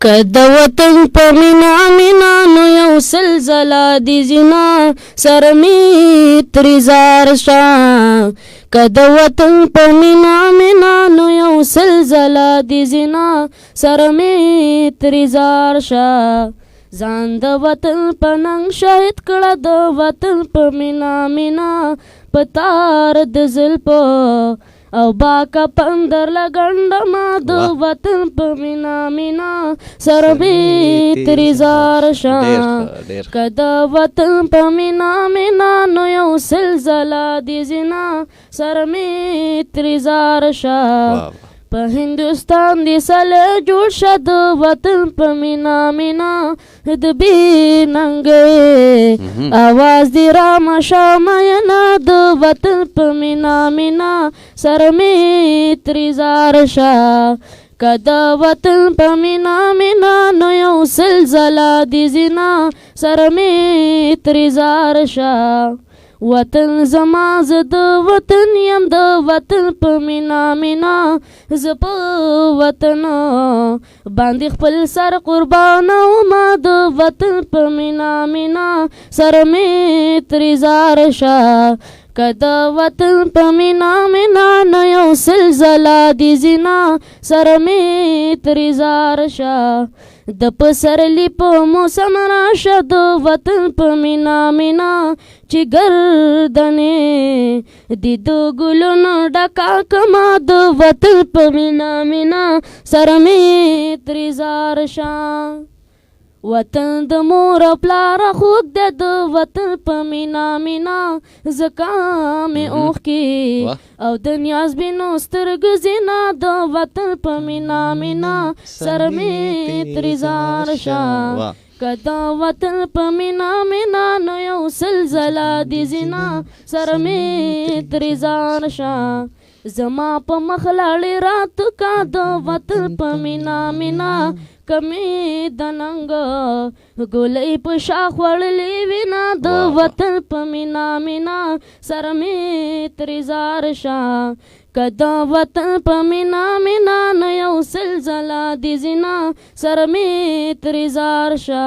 که د وطن په مینا مینا نو یو سلزله دی زینا سره می ترې زار شه که د وطن په مینا مینا نو یو سلزله دی زینا سره می ترې زار شه ځان د وطن په ننګ شهید کړه د وطن په مینا مینا په تار د زلفو او باکا پندر لګنډه ما د وطن په مینا مینا سره می ترې زار شه که د وطن په مینا مینا نو یو سلزله دی زینا سره می ترې زار شه په هندوستان دی سله جوړ شه د وطن په مینا مینا د بې ننګې اواز دی رامشه مینا د وطن په مینا مینا سره می ترې زار شه که د وطن په مینا مینا نو یو سلزله دی زینا سره می ترې زار شه وطن زما زه د وطن یم د وطن په مینا مینا زه په وطن باندې خپل سر قربانومه د وطن په مینا مینا سره می ترې زار شه که د وطن په مینا مینا نو یو سلزله دی زینا سره می ترې زار شه د پسرلی په موسم راشه د وطن په مینا مینا چې ګردنې دي د ګلونو ډکا کما د وطن په مینا مینا سره می ترې زار شه وطن د مور او پلار خوږ دی د وطن په مینا مینا زکه مې اوښکې او د نیازبینو سترګو زینا د وطن په مینا مینا سره می ترې زار شه که د وطن په مینا مینا نو یو سلزله دی زینا سره می ترې زار شه زما په مخ لاړې رات کا د وطن په مینا مینا کمی د ننګ ګولۍ په شاخ وړلې وینا د وطن په مینا مینا سره می ترې زار شه که د وطن په مینا مینا نو یو سلزله دی زینا سره می ترې زار شه